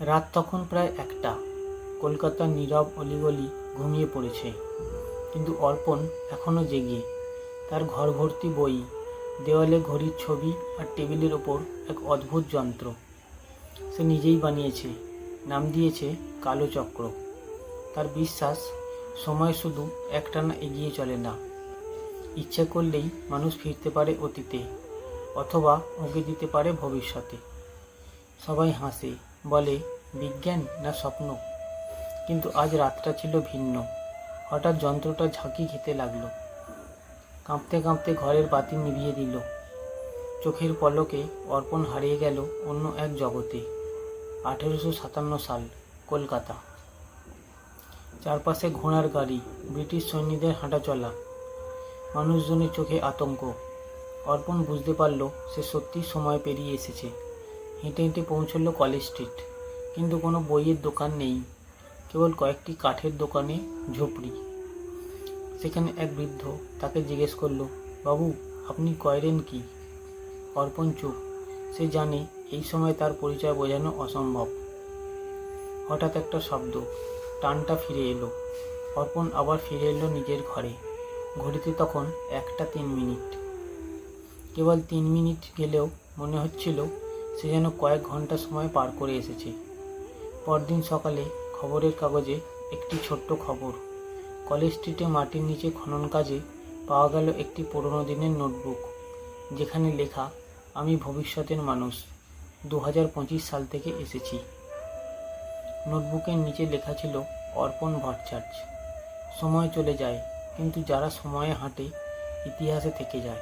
রাত তখন প্রায় 1টা। কলকাতার নীরব অলিগলি ঘুমিয়ে পড়েছে, কিন্তু অর্পণ এখনও জেগে। তার ঘর ভর্তি বই, দেওয়ালে ঘড়ির ছবি আর টেবিলের ওপর এক অদ্ভুত যন্ত্র। সে নিজেই বানিয়েছে, নাম দিয়েছে কালো চক্র। তার বিশ্বাস, সময় শুধু একটানা এগিয়ে চলে না, ইচ্ছে করলেই মানুষ ফিরতে পারে অতীতে, অথবা উঁকে দিতে পারে ভবিষ্যতে। সবাই হাসে, বলে বিজ্ঞান না স্বপ্ন। কিন্তু আজ রাতটা ছিল ভিন্ন। হঠাৎ যন্ত্রটা ঝাঁকি খেতে লাগলো, কাঁপতে কাঁপতে ঘরের বাতি নিভিয়ে দিল। চোখের পলকে অর্পণ হারিয়ে গেল অন্য এক জগতে। 1857 সাল, কলকাতা। চারপাশে ঘোড়ার গাড়ি, ব্রিটিশ সৈন্যদের হাঁটাচলা, মানুষজনের চোখে আতঙ্ক। অর্পণ বুঝতে পারল সে সত্যি সময় পেরিয়ে এসেছে। হেঁটে হেঁটে পৌঁছল কলেজ স্ট্রিট, কিন্তু কোনো বইয়ের দোকান নেই, কেবল কয়েকটি কাঠের দোকানে ঝুপড়ি। সেখানে এক বৃদ্ধ তাকে জিজ্ঞেস করলো, বাবু, আপনি করেন কি? অর্পণ চুপ। সে জানে এই সময় তার পরিচয় বোঝানো অসম্ভব। হঠাৎ একটা শব্দ, টানটা ফিরে এলো। অর্পণ আবার ফিরে এলো নিজের ঘরে। ঘড়িতে তখন 1টা 3 মিনিট। কেবল 3 মিনিট গেলেও মনে হচ্ছিল সে যেন কয়েক ঘন্টা সময় পার করে এসেছে। পরদিন সকালে খবরের কাগজে একটি ছোট্ট খবর। কলেজ স্ট্রিটে মাটির নিচে খনন কাজে পাওয়া গেল একটি পুরনো দিনের নোটবুক, যেখানে লেখা, আমি ভবিষ্যতের মানুষ, 2025 সাল থেকে এসেছি। নোটবুকের নিচে লেখা ছিল অর্পণ ভট্টাচার্য। সময় চলে যায়, কিন্তু যারা সময়ে হাঁটে ইতিহাসে থেকে যায়।